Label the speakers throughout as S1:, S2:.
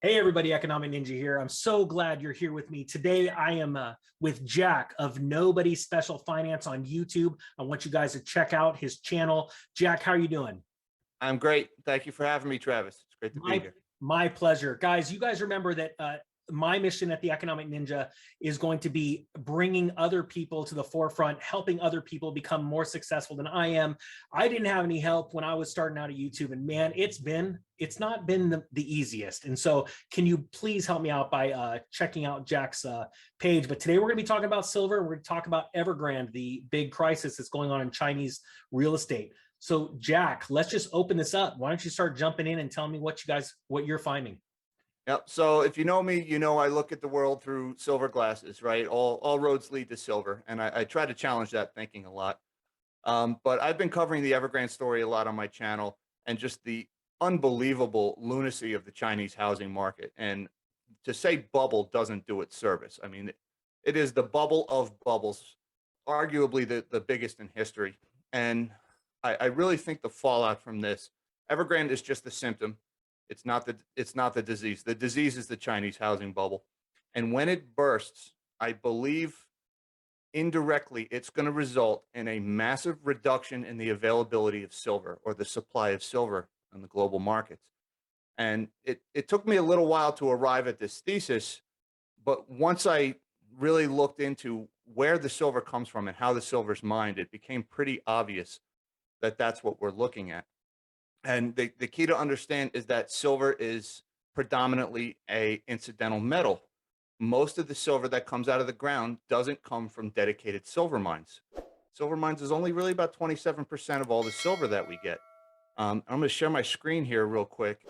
S1: Hey everybody, Economic Ninja here. I'm so glad you're here with me. Today I am with Jack of Nobody Special Finance on YouTube. I want you guys to check out his channel. Jack, how are you doing?
S2: I'm great. Thank you for having me, Travis. It's great to be here.
S1: My pleasure. Guys, you guys remember that my mission at the Economic Ninja is going to be bringing other people to the forefront, helping other people become more successful than I am. I didn't have any help when I was starting out at YouTube, and man, it's not been the easiest. And so can you please help me out by checking out Jack's page? But today we're going to be talking about silver. We're going to talk about Evergrande, the big crisis that's going on in Chinese real estate. So Jack, let's just open this up. Why don't you start jumping in and tell me what you're finding?
S2: Yep. So if you know me, you know I look at the world through silver glasses, right? All roads lead to silver, and I try to challenge that thinking a lot. But I've been covering the Evergrande story a lot on my channel, and just the unbelievable lunacy of the Chinese housing market. And to say bubble doesn't do it service. I mean, it is the bubble of bubbles, arguably the biggest in history. And I really think the fallout from this, Evergrande is just the symptom. It's not the disease. The disease is the Chinese housing bubble. And when it bursts, I believe indirectly it's going to result in a massive reduction in the availability of silver, or the supply of silver in the global markets. And it took me a little while to arrive at this thesis, but once I really looked into where the silver comes from and how the silver's mined, it became pretty obvious that that's what we're looking at. And the key to understand is that silver is predominantly a incidental metal. Most of the silver that comes out of the ground doesn't come from dedicated silver mines. Silver mines is only really about 27% of all the silver that we get. I'm going to share my screen here real quick,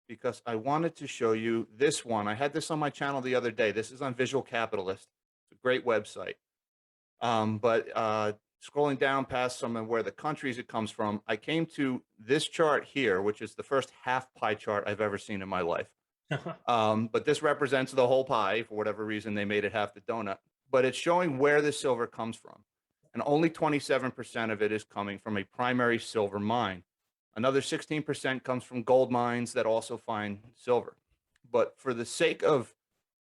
S2: because I wanted to show you this one. I had this on my channel the other day. This is on Visual Capitalist. It's a great website. But scrolling down past some of where the countries it comes from, I came to this chart here, which is the first half pie chart I've ever seen in my life. But this represents the whole pie. For whatever reason, they made it half the donut. But it's showing where the silver comes from. And only 27% of it is coming from a primary silver mine. Another 16% comes from gold mines that also find silver. But for the sake of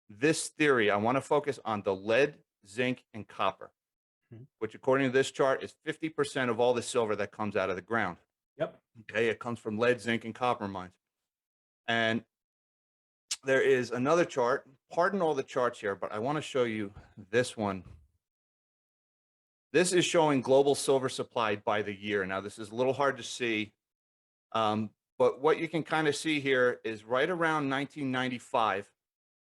S2: this theory, I want to focus on the lead, zinc, and copper, which according to this chart is 50% of all the silver that comes out of the ground.
S1: Yep.
S2: Okay, it comes from lead, zinc, and copper mines. And there is another chart. Pardon all the charts here, but I want to show you this one. This is showing global silver supply by the year. Now, this is a little hard to see, but what you can kind of see here is right around 1995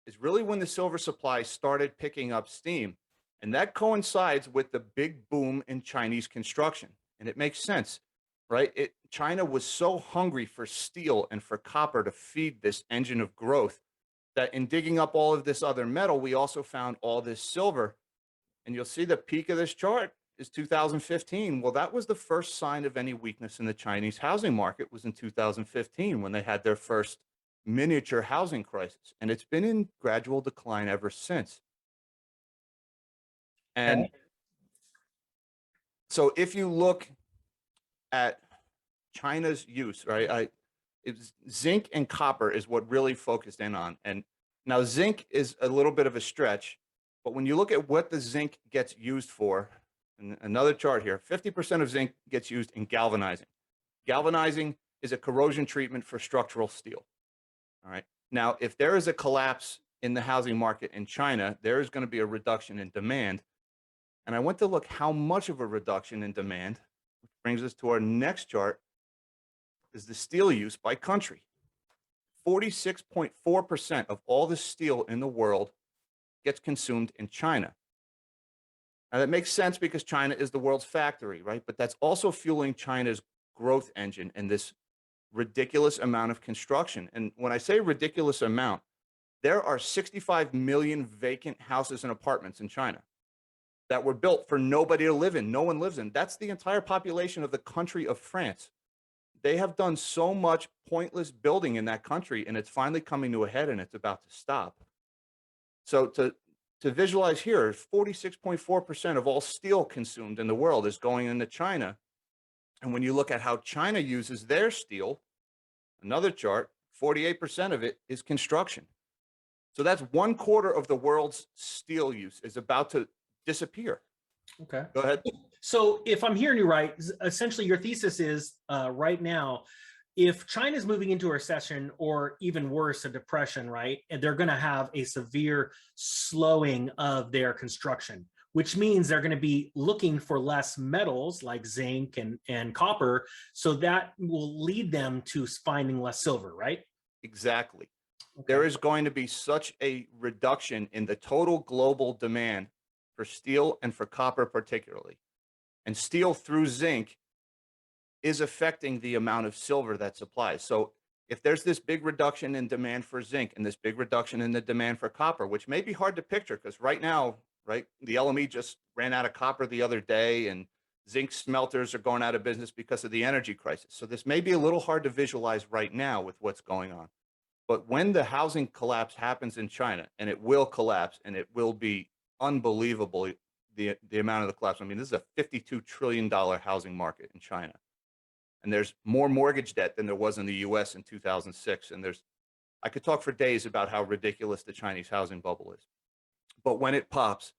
S2: is really when the silver supply started picking up steam. And that coincides with the big boom in Chinese construction. And it makes sense, right? China was so hungry for steel and for copper to feed this engine of growth that in digging up all of this other metal, we also found all this silver. And you'll see the peak of this chart is 2015. Well, that was the first sign of any weakness in the Chinese housing market, was in 2015 when they had their first miniature housing crisis. And it's been in gradual decline ever since. And so if you look at China's use, right, zinc and copper is what really focused in on. And now zinc is a little bit of a stretch, but when you look at what the zinc gets used for, and another chart here, 50% of zinc gets used in galvanizing. Galvanizing is a corrosion treatment for structural steel. All right. Now, if there is a collapse in the housing market in China, there is going to be a reduction in demand. And I went to look how much of a reduction in demand, which brings us to our next chart, is the steel use by country. 46.4% of all the steel in the world gets consumed in China. Now that makes sense because China is the world's factory, right? But that's also fueling China's growth engine and this ridiculous amount of construction. And when I say ridiculous amount, there are 65 million vacant houses and apartments in China that were built for nobody to live in. No one lives in. That's the entire population of the country of France. They have done so much pointless building in that country, and it's finally coming to a head, and it's about to stop. So to visualize here, 46.4% of all steel consumed in the world is going into China. And when you look at how China uses their steel, another chart, 48% of it is construction. So that's 1/4 of the world's steel use is about to disappear.
S1: Okay.
S2: Go ahead.
S1: So if I'm hearing you right, essentially your thesis is right now, if China's moving into a recession or even worse, a depression, right, and they're going to have a severe slowing of their construction, which means they're going to be looking for less metals like zinc and copper. So that will lead them to finding less silver, right?
S2: Exactly.
S1: Okay.
S2: There is going to be such a reduction in the total global demand for steel and for copper particularly. And steel through zinc is affecting the amount of silver that supplies. So if there's this big reduction in demand for zinc and this big reduction in the demand for copper, which may be hard to picture because right now, right, the LME just ran out of copper the other day and zinc smelters are going out of business because of the energy crisis. So this may be a little hard to visualize right now with what's going on. But when the housing collapse happens in China, and it will collapse, and it will be unbelievable, the amount of the collapse. I mean, this is a $52 trillion housing market in China. And there's more mortgage debt than there was in the US in 2006. And I could talk for days about how ridiculous the Chinese housing bubble is. But when it pops,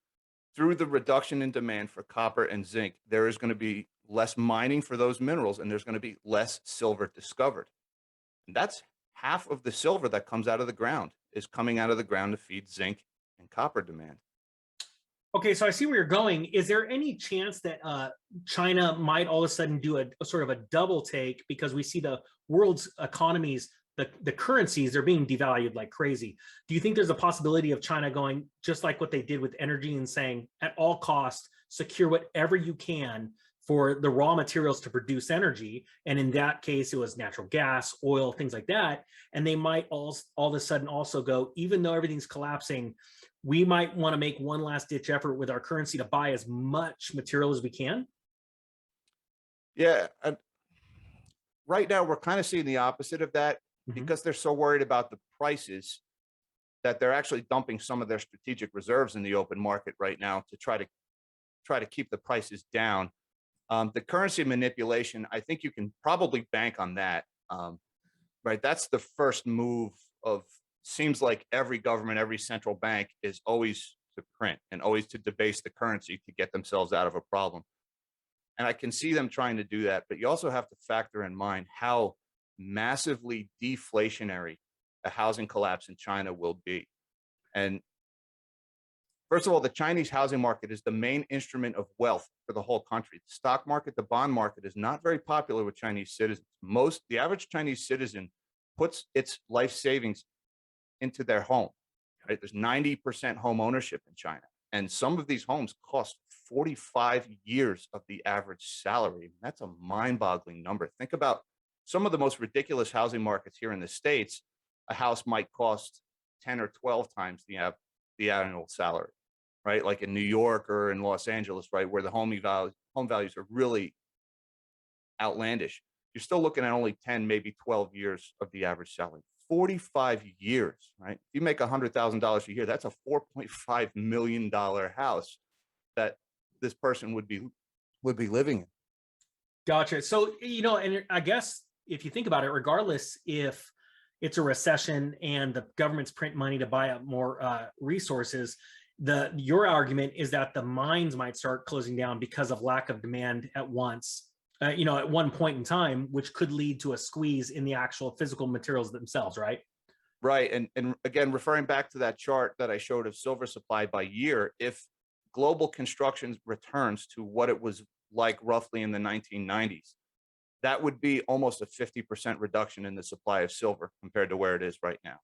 S2: through the reduction in demand for copper and zinc, there is going to be less mining for those minerals, and there's going to be less silver discovered. And that's half of the silver that comes out of the ground is coming out of the ground to feed zinc and copper demand.
S1: Okay, so I see where you're going. Is there any chance that China might all of a sudden do a sort of a double take because we see the world's economies, the currencies, they're being devalued like crazy? Do you think there's a possibility of China going just like what they did with energy and saying at all costs, secure whatever you can for the raw materials to produce energy? And in that case, it was natural gas, oil, things like that. And they might all of a sudden also go, even though everything's collapsing, we might want to make one last ditch effort with our currency to buy as much material as we can.
S2: Yeah. Right now, we're kind of seeing the opposite of that because they're so worried about the prices that they're actually dumping some of their strategic reserves in the open market right now to try to keep the prices down. The currency manipulation, I think you can probably bank on that, right? That's the first move of, seems like every government, every central bank is always to print and always to debase the currency to get themselves out of a problem. And I can see them trying to do that, but you also have to factor in mind how massively deflationary a housing collapse in China will be. And first of all, the Chinese housing market is the main instrument of wealth for the whole country. The stock market, the bond market is not very popular with Chinese citizens. The average Chinese citizen puts its life savings into their home, right? There's 90% home ownership in China. And some of these homes cost 45 years of the average salary. That's a mind-boggling number. Think about some of the most ridiculous housing markets here in the States. A house might cost 10 or 12 times the annual salary, right? Like in New York or in Los Angeles, right? Where the home values are really outlandish. You're still looking at only 10, maybe 12 years of the average salary. 45 years, right? If you make $100,000 a year, that's a $4.5 million house that this person would be living in.
S1: Gotcha. So, and I guess if you think about it, regardless if it's a recession and the government's print money to buy up more resources, your argument is that the mines might start closing down because of lack of demand at once. At one point in time, which could lead to a squeeze in the actual physical materials themselves, right?
S2: Right. And again, referring back to that chart that I showed of silver supply by year, if global construction returns to what it was like roughly in the 1990s, that would be almost a 50% reduction in the supply of silver compared to where it is right now.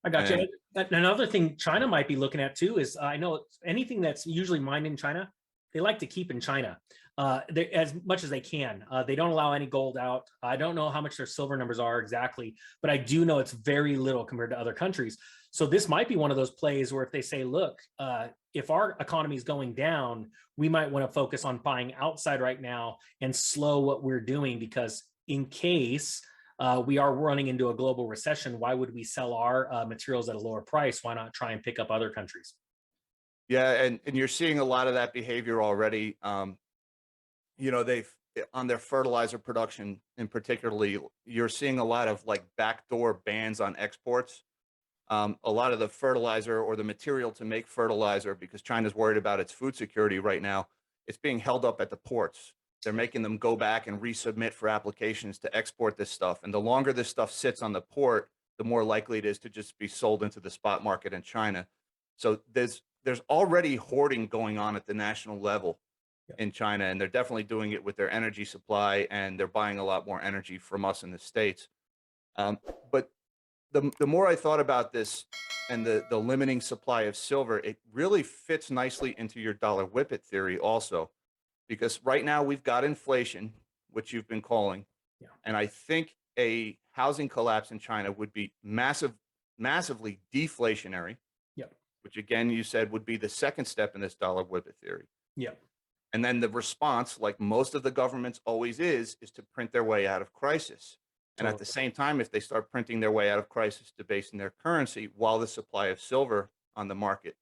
S1: I got you. Another thing China might be looking at too is I know anything that's usually mined in China, they like to keep in China as much as they can. They don't allow any gold out. I don't know how much their silver numbers are exactly, but I do know it's very little compared to other countries. So this might be one of those plays where if they say, look, if our economy is going down, we might want to focus on buying outside right now and slow what we're doing, because in case we are running into a global recession, why would we sell our materials at a lower price? Why not try and pick up other countries?
S2: Yeah, and you're seeing a lot of that behavior already. on their fertilizer production in particularly, you're seeing a lot of like backdoor bans on exports. A lot of the fertilizer or the material to make fertilizer, because China's worried about its food security right now, it's being held up at the ports. They're making them go back and resubmit for applications to export this stuff. And the longer this stuff sits on the port, the more likely it is to just be sold into the spot market in China. So there's already hoarding going on at the national level in China, and they're definitely doing it with their energy supply, and they're buying a lot more energy from us in the States. But the more I thought about this and the limiting supply of silver, it really fits nicely into your dollar whippet theory also, because right now we've got inflation, which you've been calling, and I think a housing collapse in China would be massively deflationary, which again, you said would be the second step in this dollar whippet theory. And then the response, like most of the governments always is to print their way out of crisis. And at the same time, if they start printing their way out of crisis debasing their currency while the supply of silver on the market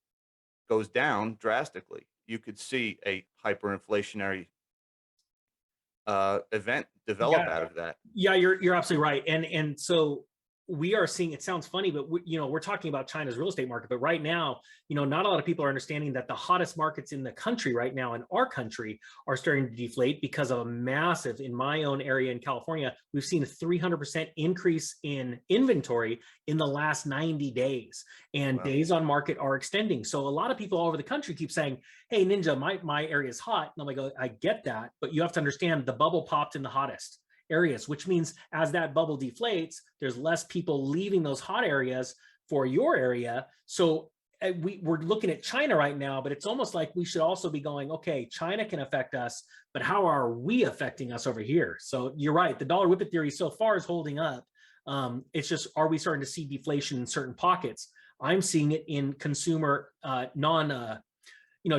S2: goes down drastically, you could see a hyperinflationary event develop out of that.
S1: Yeah, you're absolutely right. And so we are seeing, it sounds funny, but we're talking about China's real estate market, but right now, not a lot of people are understanding that the hottest markets in the country right now in our country are starting to deflate because of a massive, in my own area in California, we've seen a 300% increase in inventory in the last 90 days, and days on market are extending. So a lot of people all over the country keep saying, hey, Ninja, my area is hot. And I'm like, I get that, but you have to understand the bubble popped in the hottest areas, which means as that bubble deflates, there's less people leaving those hot areas for your area. So we're looking at China right now, but it's almost like we should also be going, okay, China can affect us, but how are we affecting us over here? So you're right. The dollar whippet theory so far is holding up. It's just, are we starting to see deflation in certain pockets? I'm seeing it in consumer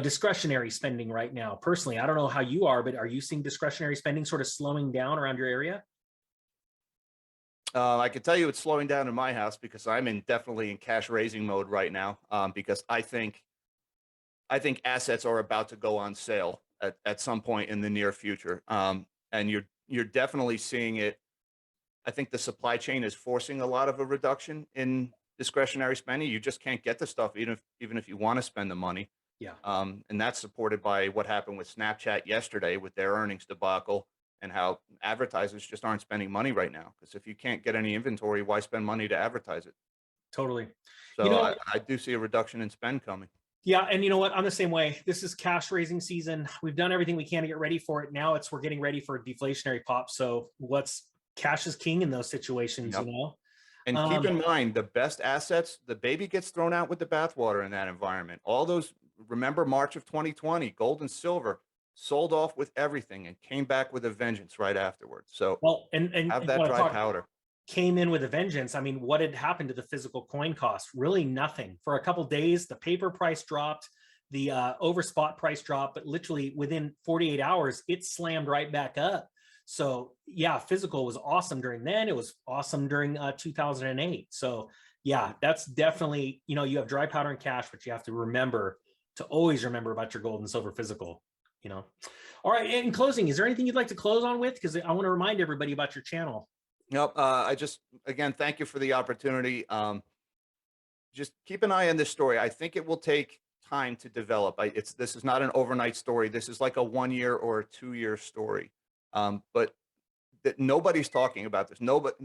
S1: discretionary spending right now. Personally, I don't know how you are, but are you seeing discretionary spending sort of slowing down around your area?
S2: I can tell you it's slowing down in my house because I'm definitely in cash raising mode right now. Because I think assets are about to go on sale at some point in the near future. And you're definitely seeing it. I think the supply chain is forcing a lot of a reduction in discretionary spending. You just can't get the stuff even if you want to spend the money. And that's supported by what happened with Snapchat yesterday with their earnings debacle, and how advertisers just aren't spending money right now. Because if you can't get any inventory, why spend money to advertise it?
S1: Totally.
S2: So I do see a reduction in spend coming.
S1: Yeah, and you know what? I'm the same way. This is cash raising season. We've done everything we can to get ready for it. Now we're getting ready for a deflationary pop. So cash is king in those situations,
S2: And keep in mind, the best assets, the baby gets thrown out with the bathwater in that environment. All those, remember March of 2020, gold and silver sold off with everything and came back with a vengeance right afterwards. So have that dry powder.
S1: Came in with a vengeance. I mean, what had happened to the physical coin cost? Really nothing. For a couple of days, the paper price dropped, the over spot price dropped, but literally within 48 hours, it slammed right back up. So yeah, physical was awesome during then. It was awesome during 2008. So yeah, that's definitely, you have dry powder and cash, but you have to always remember about your gold and silver physical, All right, in closing, is there anything you'd like to close on with? Because I want to remind everybody about your channel.
S2: Nope. Again, thank you for the opportunity. Just keep an eye on this story. I think it will take time to develop. This is not an overnight story. This is like a 1 year or a 2 year story. But that nobody's talking about this.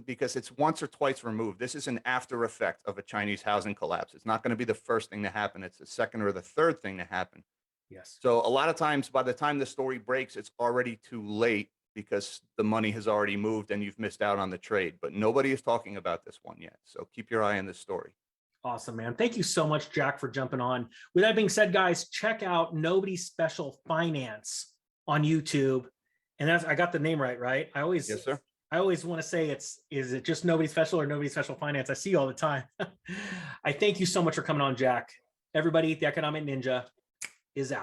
S2: Because it's once or twice removed. This is an after effect of a Chinese housing collapse. It's not going to be the first thing to happen. It's the second or the third thing to happen.
S1: Yes.
S2: So a lot of times, by the time the story breaks, it's already too late because the money has already moved and you've missed out on the trade. But nobody is talking about this one yet. So keep your eye on this story.
S1: Awesome, man. Thank you so much, Jack, for jumping on. With that being said, guys, check out Nobody Special Finance on YouTube. And I got the name right?
S2: Yes, sir.
S1: I always want to say is it just Nobody Special or Nobody Special Finance? I see you all the time. I thank you so much for coming on, Jack. Everybody, the Economic Ninja is out.